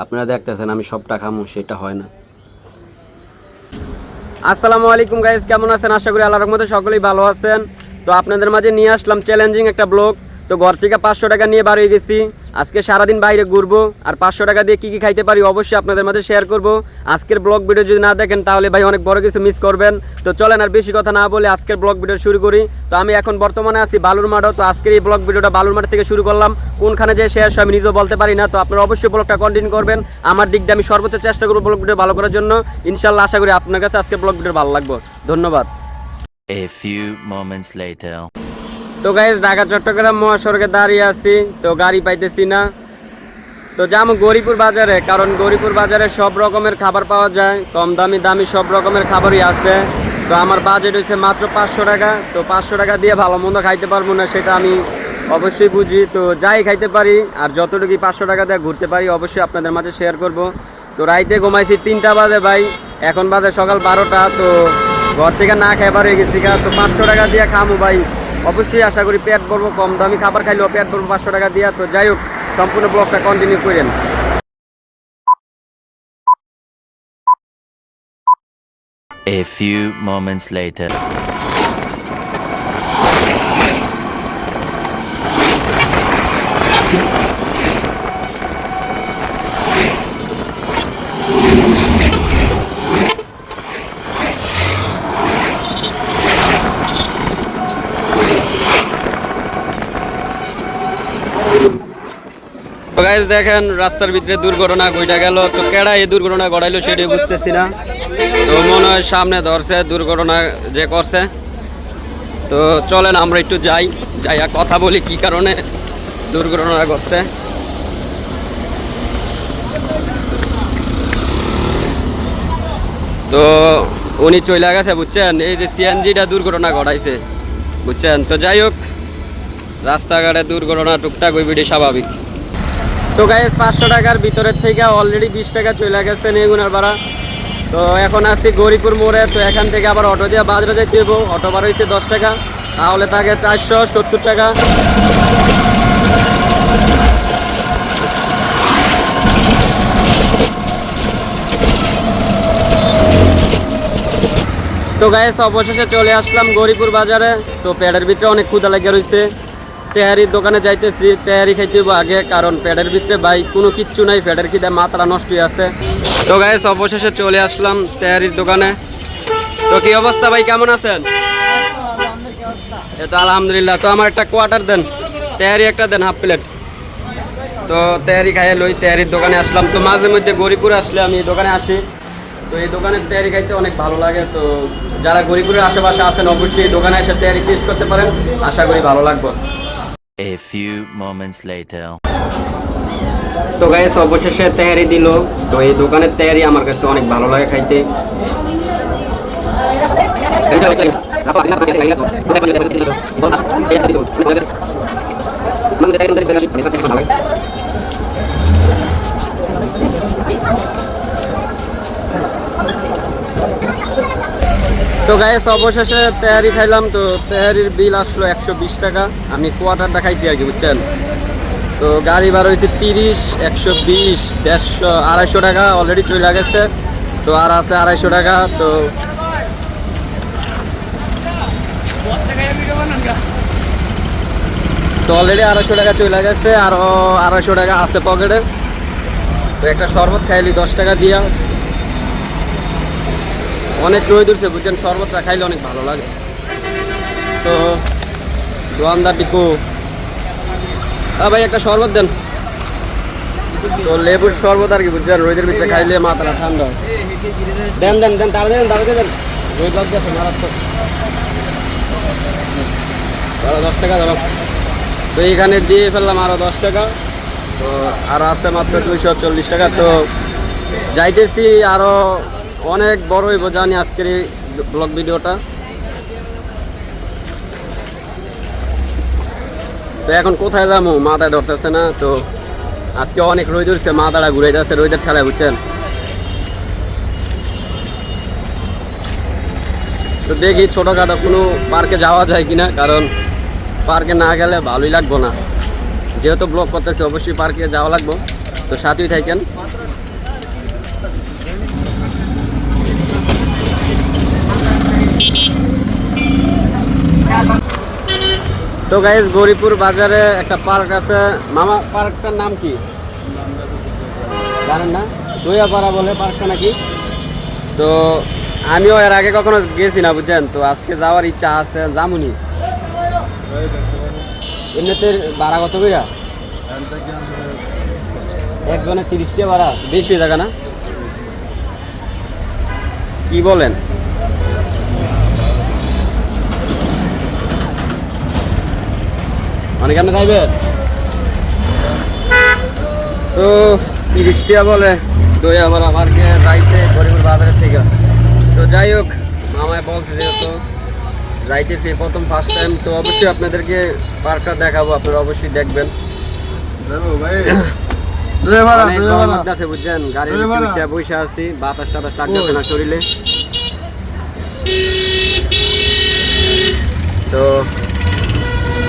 আপনারা দেখতেছেন আমি সবটা খামু, সেটা হয় না। আসসালামু আলাইকুম গাইস, কেমন আছেন? আশা করি আল্লাহর রহমতে সকলেই ভালো আছেন। তো আপনাদের মাঝে নিয়ে আসলাম চ্যালেঞ্জিং একটা ব্লগ। তো ঘর থেকে 500 টাকা নিয়ে বার হয়ে গেছি, আজকে সারাদিন বাইরে ঘুরবো। আর 500 টাকা দিয়ে কী কী খাইতে পারি অবশ্যই আপনাদের মাঝে শেয়ার করব। আজকের ব্লগ ভিডিও যদি না দেখেন তাহলে ভাই অনেক বড় কিছু মিস করবেন। তো চলেন আর বেশি কথা না বলে আজকের ব্লগ ভিডিও শুরু করি। তো আমি এখন বর্তমানে আছি বালুর মাঠও। তো আজকের এই ব্লগ ভিডিওটা বালুর মাঠ থেকে শুরু করলাম। কোনখানে যে শেষ আমি নিজেও বলতে পারি না। তো আপনারা অবশ্যই ব্লগটা কন্টিনিউ করবেন। আমার দিক দিয়ে আমি সর্বোচ্চ চেষ্টা করবো ব্লগ ভিডিও ভালো করার জন্য। ইনশাল্লাহ আশা করি আপনার কাছে আজকের ব্লগ ভিডিও ভালো লাগবে। ধন্যবাদ। A few moments later. তো গাইস, ঢাকা চট্টগ্রাম মহাসড়কে দাঁড়িয়ে আছি, তো গাড়ি পাইতেছি না। তো যাবো গৌরীপুর বাজারে, কারণ গৌরীপুর বাজারে সব রকমের খাবার পাওয়া যায়, কম দামি দামি সব রকমের খাবারই আছে। তো আমার বাজেট হয়েছে মাত্র 500 টাকা। তো 500 টাকা দিয়ে ভালো মন্দ খাইতে পারবো না সেটা আমি অবশ্যই বুঝি। তো যাই খাইতে পারি আর যতটুকুই 500 টাকা দিয়ে ঘুরতে পারি অবশ্যই আপনাদের মাঝে শেয়ার করব। তো রাইতে ঘুমাইছি 3টা বাজে ভাই, এখন বাজে সকাল 12টা। তো ঘর থেকে না খাইবার হয়ে গেছি। তো 500 টাকা দিয়ে খামু ভাই, অবশ্যই আশা করি পেট ভরবো। কম দামি খাবার খাইলেও পেট ভরবো 500 টাকা দিয়া। তো যাই হোক, সম্পূর্ণ ব্লগটা কন্টিনিউ করেন। A few moments later. তো গাইস দেখেন, রাস্তার ভিতরে দুর্ঘটনা ঘটে গেল। তো কেডা এই দুর্ঘটনা ঘটাইলো সেটাই বুঝতেছি না। তো মনে হয় সামনে ধরছে দুর্ঘটনা যে করছে। তো চলেন আমরা একটু যাইয়া কথা বলি কি কারণে দুর্ঘটনা ঘটছে। তো উনি চলে গেছে বুঝছেন, এই যে সিএনজিটা দুর্ঘটনা ঘটাইছে বুঝছেন। তো যাই হোক, রাস্তাঘাটে দুর্ঘটনা টুকটাক ওই বিডি স্বাভাবিক। তো গাইস, 500 টাকার ভিতরের থেকে অলরেডি 20 টাকা চলে গেছে নেগুনার ভাড়া। তো এখন আছি গৌরীপুর মোড়ে। তো এখান থেকে আবার অটো দিয়ে বাজারে যাইতে দেবো। অটো ভাড়া হয়েছে 10 টাকা, তাহলে থাকে 470 টাকা। তো গাইস, অবশেষে চলে আসলাম গৌরীপুর বাজারে। তো পেটের ভিতরে অনেক ক্ষুধা লেগে রয়েছে। তেহারির দোকানে যাইতেছি, তেহারি খাইতে হইব আগে, কারণ পেটের ভিতরে ভাই কোনো কিচ্ছু নাই, পেটের খিদে মাত্রা নষ্ট হয়ে আছে। তো গাইস, অবশেষে চলে আসলাম তেহারির দোকানে। তো কি অবস্থা ভাই, কেমন আছেন? এটা আলহামদুলিল্লাহ। তো আমার একটা কোয়ার্টার দেন, তেহারি একটা দেন, হাফ প্লেট। তো তেহারি খাইয়ে লই, তেহারির দোকানে আসলাম। তো মাঝে মধ্যে গৌরীপুর আসলে আমি এই দোকানে আসি। তো এই দোকানের তেহারি খাইতে অনেক ভালো লাগে। তো যারা গৌরীপুরের আশেপাশে আছেন অবশ্যই এই দোকানে এসে তেহারি টেস্ট করতে পারেন, আশা করি ভালো লাগবে। A few moments later. তো গাইস, অবশেষে তেহারি দিল। তো এই দোকানের তেহারি আমার কাছে অনেক ভালো লাগে খাইতে। তো গাইস, অবশেষে তেহারি খাইলাম। তো তেহারির বিল আসলো 120 টাকা। আমি কোয়ার্টারটা খাইছি আর কি বুঝছেন। তো গাড়ি ভাড়া হয়েছে 30, 120, 150, 250 টাকা অলরেডি চলে গেছে। তো আর আছে 250 টাকা। তো অলরেডি 250 টাকা চলে গেছে, আরও 250 টাকা আছে পকেটে। তো একটা শরবত খাইলি 10 টাকা দিয়া। অনেক রোদ উঠছে বুঝছেন, শরবতটা খাইলে অনেক ভালো লাগে। তো দোকানদার টিকু, ভাই একটা শরবত দেন। তো লেবুর শরবত আর কি বুঝছেন, রোদের ভিতরে খাইলে মাথাটা ঠান্ডা হয়। দেন দেন দেন, তাড়াতাড়ি দেন, তাড়াতাড়ি দেন, রোদ লাগছে মারাত্মক। 10 টাকা ধরো। তো এইখানে দিয়ে ফেললাম আরও 10 টাকা। তো আরও আছে মাত্র 240 টাকা। তো যাইতেছি, আরও অনেক বড় হইব জানি আজকের এই ব্লগ ভিডিওটা। তো এখন কোথায় যাবো মাথায় ধরতেছে না। তো আজকে অনেক রোদ উঠছে, মাথাটা ঘুরে যাচ্ছে রোদের ঠেলায় বুঝছেন। তো দেখি ছোটোখাটো কোনো পার্কে যাওয়া যায় কিনা, কারণ পার্কে না গেলে ভালোই লাগবো না। যেহেতু ব্লগ করতেছে অবশ্যই পার্কে যাওয়া লাগবো। তো সাথেই থাকেন। তো গাইস গৌরীপুর বাজারে একটা পার্ক আছে, মামা পার্কটার নাম কি জানেন না? দইয়াপাড়া বলে পার্কটা নাকি। তো আমিও এর আগে কখনো গেছি না বুঝছেন, তো আজকে যাওয়ার ইচ্ছা আছে, যামুনি। এমনিতে ভাড়া কত কইরা? একজনের 30 টাকা ভাড়া, বেশি হয়ে যাবে না? কি বলেন? অনেক আপনি খাইবেন? তো 30 টাকা বলে দইয়াপাড়া পার্কে যাইতে গরিপুর বাজারের থেকে। তো যাই হোক, মামায় বলছে যেহেতু যাইতেছি প্রথম ফার্স্ট টাইম, তো অবশ্যই আপনাদেরকে পার্কটা দেখাবো, আপনারা অবশ্যই দেখবেন। অনেক গরম লাগতেছে বুঝছেন, গাড়ির ভিতরে বসে আছি, বাতাস টাতাস লাগতেছে না শরীরে। তো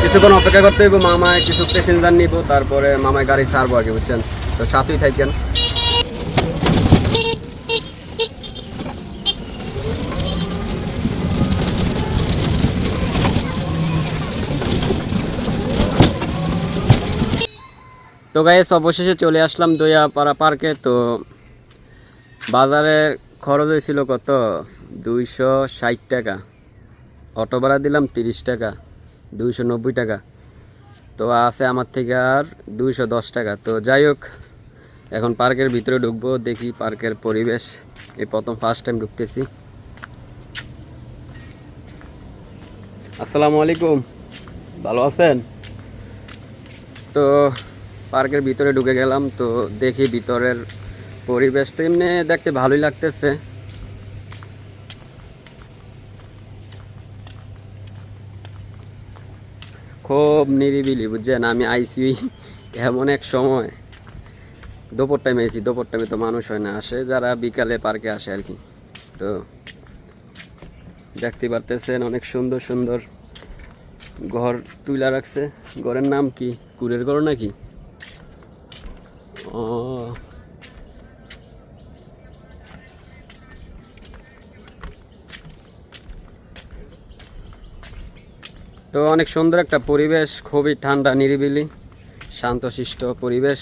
কিছুক্ষণ অপেক্ষা করতে হইব, মামায় কিছু প্যাসেঞ্জার নিব, তারপরে মামায় গাড়ি ছাড়বো আর কি বুঝছেন। তো সাথেই থাকেন। তো গাইস অবশেষে চলে আসলাম দইয়াপাড়া পার্কে। তো বাজারে খরচ হয়েছিল কত? 260 টাকা। অটো ভাড়া দিলাম 30 টাকা, 290 টাকা। তো আছে আমার থেকে আর 210 টাকা। তো যাই হোক, এখন পার্কের ভিতরে ঢুকবো, দেখি পার্কের পরিবেশ। এই প্রথম ফার্স্ট টাইম ঢুকতেছি। আসসালামু আলাইকুম, ভালো আছেন? তো পার্কের ভিতরে ঢুকে গেলাম, তো দেখি ভিতরের পরিবেশ তো এমনি দেখতে ভালোই লাগতেছে। খুব নিরিবিলি বুঝছেন। আমি আইসি এমন এক সময়, দুপুর টাইমে আইসি, দুপুর টাইমে তো মানুষ হয় না, আসে যারা বিকালে পার্কে আসে আর কি। তো দেখতে পারতেছেন অনেক সুন্দর সুন্দর ঘর তুইলা রাখছে। ঘরের নাম কি? কুড়ের ঘর নাকি? ও, তো অনেক সুন্দর একটা পরিবেশ, খুবই ঠান্ডা নিরিবিলি শান্তশিষ্ট পরিবেশ।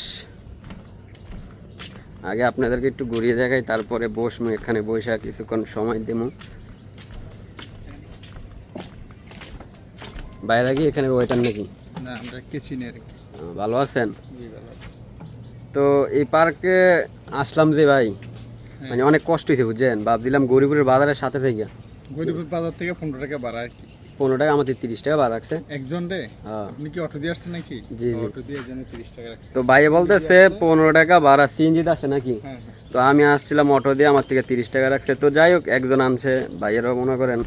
আগে আপনাদেরকে একটু ঘুরিয়ে দেখাই, তারপরে বসবো এখানে, বসে কিছুক্ষণ সময় দেবো। বাইরে গিয়ে এখানে ওয়েটার নাকি? না, আমরা কিচিনে আর কি। ভালো আছেন? জি, ভালো আছি। তো এই পার্কে আসলাম যে ভাই, মানে অনেক কষ্ট হয়েছে বুঝছেন। ভাবছিলাম গৌরীপুরের বাজারের সাথে থেকে, গরিপুর বাজার থেকে 15 টাকা ভাড়া আর কি। 15 টাকা, আমাদের 30 টাকা ভাড়া রাখছে একজন রে? হ্যাঁ। আপনি কি অটো দিয়ে আসছেন নাকি? জি, জি। অটো দিয়ে একজনে 30 টাকা রাখছে। তো ভাই বলতেছে 15 টাকা ভাড়া, সিএনজিতে আসে নাকি? হ্যাঁ, হ্যাঁ। তো আমি আসছিলাম অটো দিয়ে, আমার থেকে 30 টাকা রাখছে। তো যাই হোক, একজন আনছে, ভাইয়েরও মনে করেন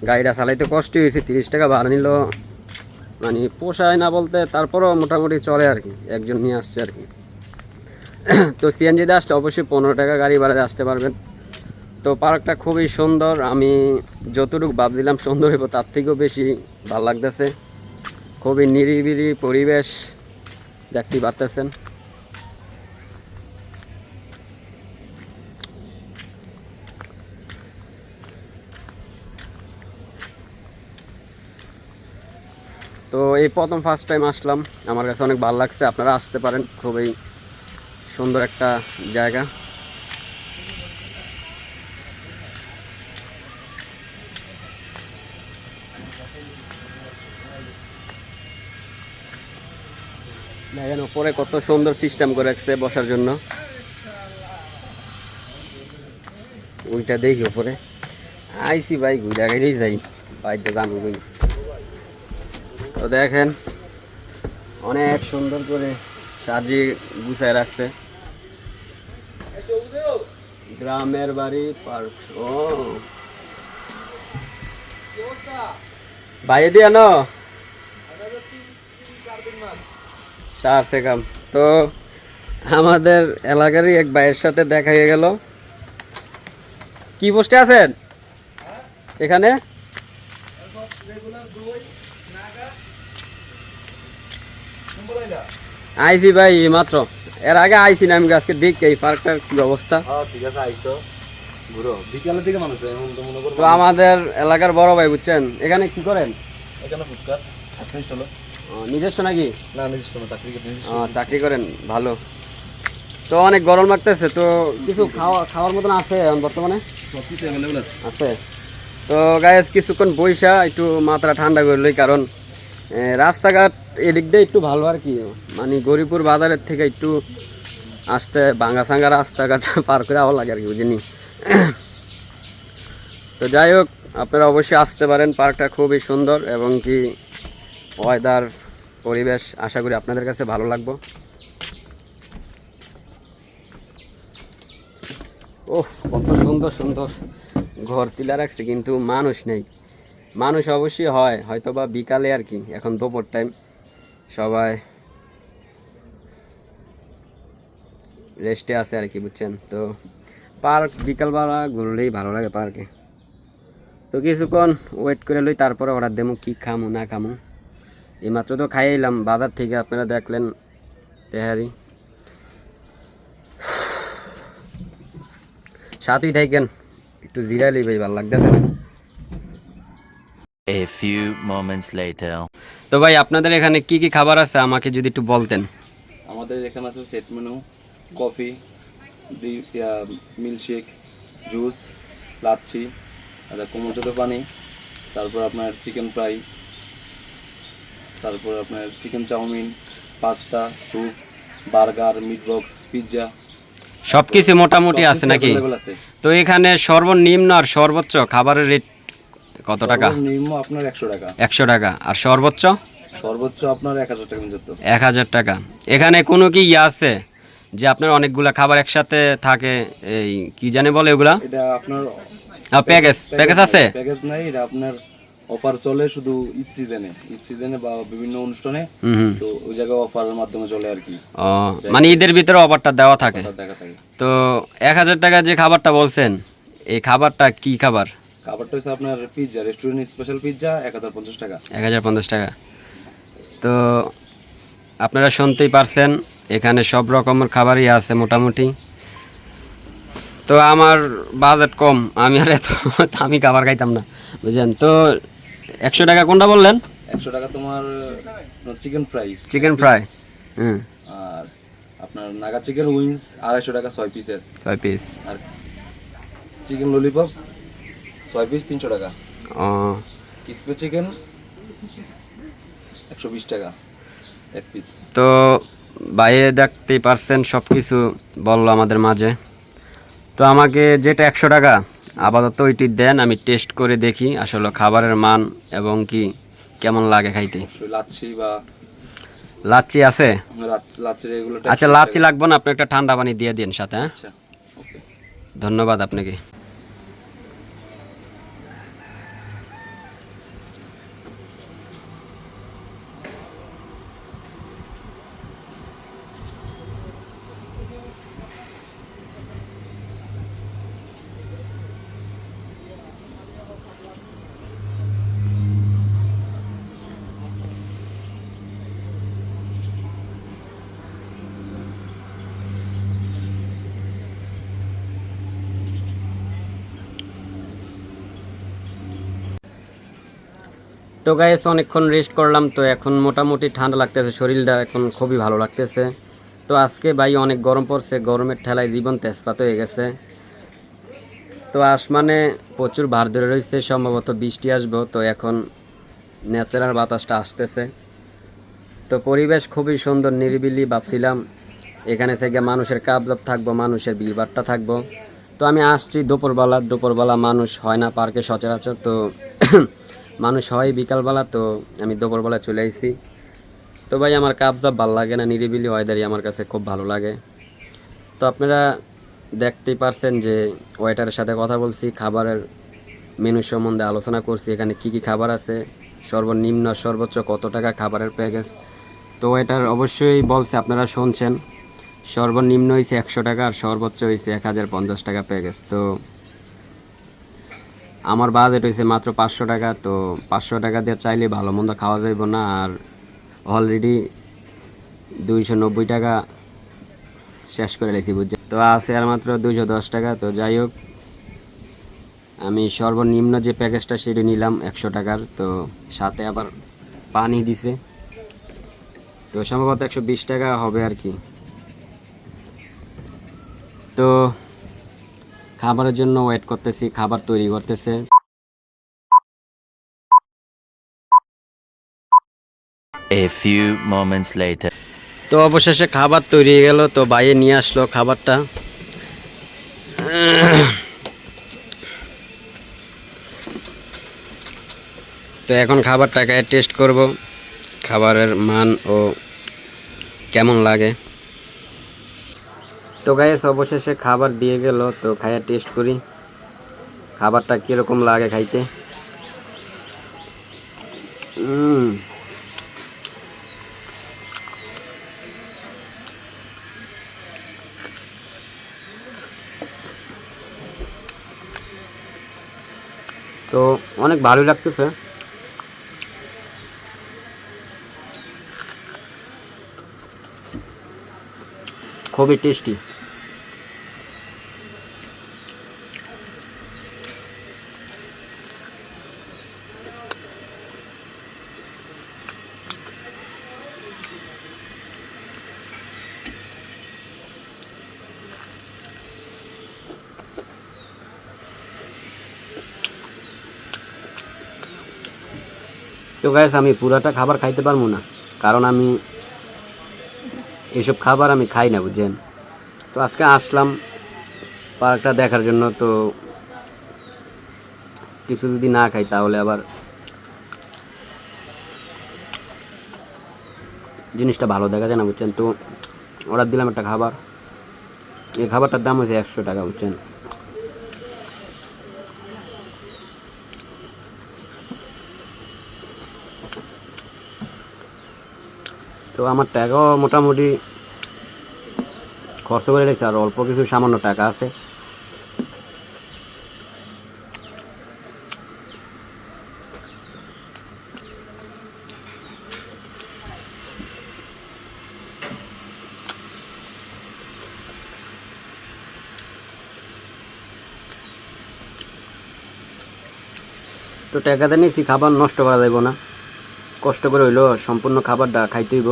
গাড়িটা চালাইতে কষ্ট হয়েছে, 30 টাকা ভাড়া নিল, মানে পোষায় না বলতে, তারপরও মোটামুটি চলে আর কি, একজন নিয়ে আসছে আর কি। তো সিএনজিতে আসলে অবশ্যই 15 টাকা গাড়ি ভাড়াতে আসতে পারবেন। তো পার্কটা খুবই সুন্দর, আমি যতটুকু ভাবছিলাম সুন্দর হইব তার থেকেও বেশি ভালো লাগতেছে। খুবই নিরিবিলি পরিবেশ, দেখতেই পারতেছেন। তো এই প্রথম ফার্স্ট টাইম আসলাম, আমার কাছে অনেক ভালো লাগছে। আপনারা আসতে পারেন, খুবই সুন্দর একটা জায়গা। দেখেন উপরে কত সুন্দর সিস্টেম করে রাখছে বসার জন্য। ওইটা দেখি উপরে আইসি ভাই, ঘুরে গেলেই যাই, বাইতে জানো বই। তো দেখেন অনেক সুন্দর করে সাজিয়ে গুছায় রাখছে। গ্রামের বাড়ি পার্ক। ও ভাই দিয়ে ন সার সেকাম। তো আমাদের এলাকারই এক ভাইয়ের সাথে দেখা হয়ে গেল। কি পোস্টে আছেন এখানে? আইসি ভাই মাত্র, এর আগে আইসি না আমি, আজকে দেখি এই পার্কটার কি অবস্থা। ঠিক আছে আইসো। ঘুরো বিকালের দিকে মানুষ হয়, এমন তো মনে করো তো আমাদের এলাকার বড় ভাই বুঝছেন, এখানে কি করেন? এখানে ফুচকার আপনি চলো নিজস্ব নাকি? না নিজস্ব না, চাকরি করতে চাকরি করেন, ভালো। তো অনেক গরম লাগতেছে, তো কিছু খাওয়ার মতন আছে এখন বর্তমানে? সব কিছু অ্যাভেলেবেল আছে। আছে। তো গায়েস কিছুক্ষণ বইসা একটু মাত্রা ঠান্ডা করলই, কারণ রাস্তাঘাট এদিক দিয়ে একটু ভালো আর কি, মানে গরিপুর বাজারের থেকে একটু আসতে ভাঙ্গা সাঙ্গা রাস্তাঘাট পার করে আওয়া লাগে আর কি, বুঝিনি। তো যাই হোক, আপনারা অবশ্যই আসতে পারেন, পার্কটা খুবই সুন্দর এবং কি ওয়েদার পরিবেশ আশা করি আপনাদের কাছে ভালো লাগবে। ওহ, কত সুন্দর সুন্দর ঘর তুলে রাখছে, কিন্তু মানুষ নেই। মানুষ অবশ্যই হয় হয়তো বা বিকালে আর কি, এখন দুপুর টাইম, সবাই রেস্টে আছে আর কি, বুঝছেন। তো পার্ক বিকালবেলা ঘুরলেই ভালো লাগে পার্কে। তো কিছুক্ষণ ওয়েট করে লই, তারপরে অর্ডার দেবো কী খামু না খামু। এইমাত্র তো খাইয়ে এলাম বাজার থেকে, আপনারা দেখলেন তেহারি। সাথেই থাকেন, একটু জিরাইলি ভাই, ভালো লাগতেছে না? A few moments later. তো ভাই আপনাদের এখানে কি কি খাবার আছে আমাকে যদি একটু বলতেন। আমাদের এখানে আছে set menu, coffee, milkshake, juice, lassi, কোমলচোতে পানি, তারপর আপনার চিকেন ফ্রাই, তারপর আপনার chicken chowmein, pasta, soup, burger, meat box, pizza, সব কিছু মোটামুটি আছে নাকি? আছে। তো এখানে সর্বনিম্ন আর সর্বোচ্চ খাবারের রেট কত টাকা? নিম্ন আপনার 100 টাকা, 100 টাকা, আর সর্বোচ্চ? সর্বোচ্চ আপনার 1000 টাকা পর্যন্ত। 1000 টাকা। এখানে কোনো কি আছে যে আপনার অনেকগুলা খাবার একসাথে থাকে, এই কি জানে বলে ওগুলা? এটা আপনার প্যাকেজ প্যাকেজ আছে? প্যাকেজ নাই, এটা আপনার অফার চলে শুধু ঈদ সিজনে বা বিভিন্ন অনুষ্ঠানে, হুম। তো ওই জায়গায় অফারের মাধ্যমে চলে আর কি, ও, মানে ঈদের ভিতরে অফারটা দেওয়া থাকে। অফার দেখা থাকে। তো 1000 টাকা যে খাবারটা বলছেন, এই খাবারটা কি খাবার? খাবারটা হচ্ছে আপনার পিৎজা, রেস্টুরেন্ট স্পেশাল পিৎজা, 1050 টাকা। 1050 টাকা। তো আপনারা শুনতেই পারছেন, এখানে সব রকমের খাবারই আছে মোটামুটি। তো আমার বাজেট কম, আমি আর এত দামি খাবার খাইতাম না, বুঝলেন। তো 100 টাকা কোনটা বললেন? 100 টাকা তোমার চিকেন ফ্রাই, চিকেন ফ্রাই, হুম, আর আপনার নাগা চিকেন উইংস 250 টাকা 6 পিসের, 6 পিস। আর চিকেন ললিপপ 6 পিস 300 টাকা, ও, কিসপে চিকেন 120 টাকা 1 পিস। তো বাইরে দেখতেই পারছেন সব কিছু বললো আমাদের মাঝে। তো আমাকে যেটা 100 টাকা আপাতত ওইটি দেন, আমি টেস্ট করে দেখি আসলে খাবারের মান এবং কি কেমন লাগে খাইতে। লাচ্ছি বা লাচ্ছি আছে? লাচ্ছির এগুলো আচ্ছা, লাচ্ছি লাগবে না, আপনি একটা ঠান্ডা পানি দিয়ে দিন সাথে, হ্যাঁ? আচ্ছা, ওকে। ধন্যবাদ আপনাকে। তো গাইস অনেকক্ষণ রেস্ট করলাম, তো এখন মোটামুটি ঠান্ডা লাগতেছে, শরীরটা এখন খুবই ভালো লাগতেছে। তো আজকে ভাই অনেক গরম পড়ছে, গরমের ঠেলায় জীবন তেজপাত হয়ে গেছে। তো আসমানে প্রচুর ভার ধরে রয়েছে, সম্ভবত বৃষ্টি আসবো। তো এখন ন্যাচারাল বাতাসটা আসতেছে, তো পরিবেশ খুবই সুন্দর, নিরিবিলি। ভাবছিলাম এখানে থেকে মানুষের কাবজাব থাকবো, মানুষের ভিড়ভাট্টা থাকবো। তো আমি আসছি দুপুরবেলা মানুষ হয় না পার্কে সচরাচর, তো মানুষ হয় বিকালবেলা, তো আমি দুপুরবেলা চলে আসছি। তো ভাই আমার কাবজাব ভালো লাগে না, নিরিবিলি ওয়েদারই আমার কাছে খুব ভালো লাগে। তো আপনারা দেখতেই পারছেন যে ওয়েটারের সাথে কথা বলছি, খাবারের মেনু সম্বন্ধে আলোচনা করছি, এখানে কি কি খাবার আছে, সর্বনিম্ন সর্বোচ্চ কত টাকা খাবারের প্যাকেজ। তো ওয়েটার অবশ্যই বলছে, আপনারা শুনছেন, সর্বনিম্ন হয়েছে 100 টাকা আর সর্বোচ্চ হয়েছে 1050 টাকা প্যাকেজ। তো আমার বাজেট হয়েছে মাত্র 500 টাকা। তো 500 টাকা দিয়ে চাইলে ভালো মন্দ খাওয়া যাইব না, আর অলরেডি 290 টাকা শেষ করে লেছি, বুঝছেন। তো আছে আর মাত্র 210 টাকা। তো যাই হোক, আমি সর্বনিম্ন যে প্যাকেজটা সেটা নিলাম 100 টাকার, তো সাথে আবার পানি দিছে, তো সম্ভবত 120 টাকা হবে আর কি। তো খাবারের জন্য ওয়েট করতেছি, খাবার তৈরি করতেছে। A few moments later. তো অবশেষে খাবার তৈরি হয়ে গেল, তো বাইরে নিয়ে আসলো খাবারটা। তো এখন খাবারটাকে টেস্ট করব, খাবারের মান ও কেমন লাগে। তো গাইস অবশেষে খাবার দিয়ে গেল, তো খাইয়া টেস্ট করি খাবারটা কীরকম লাগে খাইতে। তো অনেক ভালোই লাগতেছে। খুবই টেস্টি। তো গাইস আমি পুরাটা খাবার খাইতে পারবো না, কারণ আমি এসব খাবার আমি খাই না, বুঝছেন। তো আজকে আসলাম পার্কটা দেখার জন্য, তো কিছু যদি না খাই তাহলে আবার জিনিসটা ভালো দেখা যায় না, বুঝছেন। তো অর্ডার দিলাম একটা খাবার, এই খাবারটার দাম হচ্ছে 100 টাকা, বুঝছেন। তো আমার টাকাও মোটামুটি খরচ করে রেখেছে, আর অল্প কিছু সামান্য টাকা আছে। তো টাকাতে নিয়েছি, খাবার নষ্ট করা যাইব না, কষ্ট করে হইলো সম্পূর্ণ খাবারটা খাইতে হইব।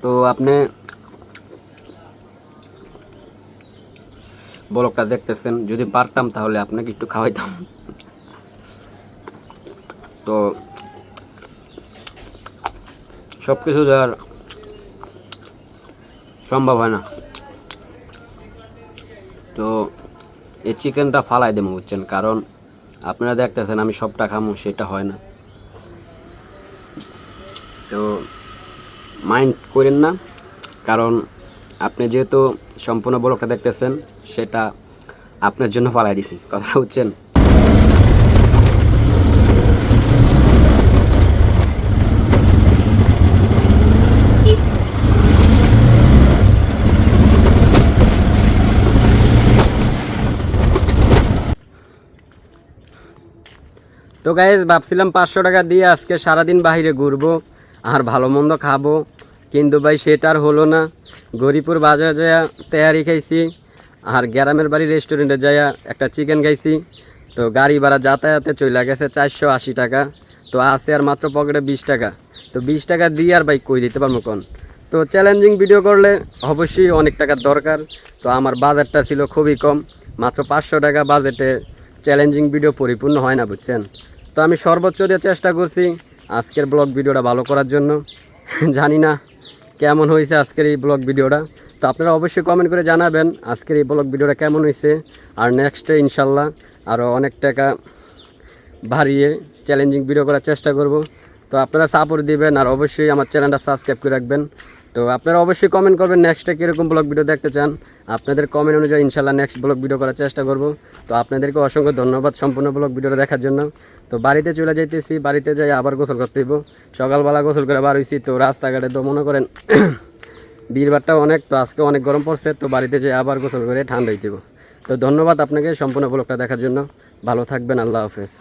তো আপনি ব্লগটা দেখতেছেন, যদি পারতাম তাহলে আপনাকে একটু খাওয়াইতাম। তো সব কিছু দেওয়ার সম্ভব হয় না, তো এই চিকেনটা ফালাই দেবো, বুঝছেন। কারণ আপনারা দেখতেছেন আমি সবটা খামো, সেটা হয় না। তো মাইন্ড করেন না, কারণ আপনি যেহেতু সম্পূর্ণ ব্লগটা দেখতেছেন, সেটা আপনার জন্য ফালাই দিছি, কথা বুঝছেন। তো গাইজ ভাবছিলাম 500 টাকা দিয়ে আজকে সারাদিন বাইরে ঘুরবো আর ভালো মন্দ খাবো, কিন্তু ভাই সেটা আর হলো না। গরিপুর বাজার যাইয়া তেয়ারি খাইছি, আর গ্রামের বাড়ি রেস্টুরেন্টে যাইয়া একটা চিকেন খাইছি। তো গাড়ি ভাড়া যাতায়াতে চলে গেছে 480 টাকা, তো আছে আর মাত্র পকেটে 20 টাকা। তো 20 টাকা দিয়ে আর ভাই কই দিতে পারবো কোন। তো চ্যালেঞ্জিং ভিডিও করলে অবশ্যই অনেক টাকার দরকার, তো আমার বাজেটটা ছিল খুবই কম, মাত্র 500 টাকা বাজেটে চ্যালেঞ্জিং ভিডিও পরিপূর্ণ হয় না, বুঝছেন। তো আমি সর্বোচ্চ দিয়ে চেষ্টা করছি আজকের ব্লগ ভিডিওটা ভালো করার জন্য। জানি না কেমন হয়েছে আজকের এই ব্লগ ভিডিওটা, তো আপনারা অবশ্যই কমেন্ট করে জানাবেন আজকের এই ব্লগ ভিডিওটা কেমন হয়েছে। আর নেক্সটে ইনশাল্লাহ আরও অনেক টাকা বাড়িয়ে চ্যালেঞ্জিং ভিডিও করার চেষ্টা করব। তো আপনারা সাপোর্ট দিবেন আর অবশ্যই আমার চ্যানেলটা সাবস্ক্রাইব করে রাখবেন। তো আপনারা অবশ্যই কমেন্ট করবেন নেক্সটে কীরকম ব্লগ ভিডিও দেখতে চান। আপনাদের কমেন্ট অনুযায়ী ইনশাল্লাহ নেক্সট ব্লগ ভিডিও করার চেষ্টা করব। তো আপনাদেরকে অসংখ্য ধন্যবাদ সম্পূর্ণ ব্লগ ভিডিওটা দেখার জন্য। তো বাড়িতে চলে যাইতেছি, বাড়িতে যাই আবার গোসল করতে হইব। সকালবেলা গোসল করে বার হইছি, তো রাস্তাঘাটে তো মনে করেন ভিড়ভাড়টা অনেক, তো আজকে অনেক গরম পড়ছে, তো বাড়িতে যাই আবার গোসল করে ঠান্ডা হইতে হইব। তো ধন্যবাদ আপনাকে সম্পূর্ণ ব্লগটা দেখার জন্য। ভালো থাকবেন, আল্লাহ হাফেজ।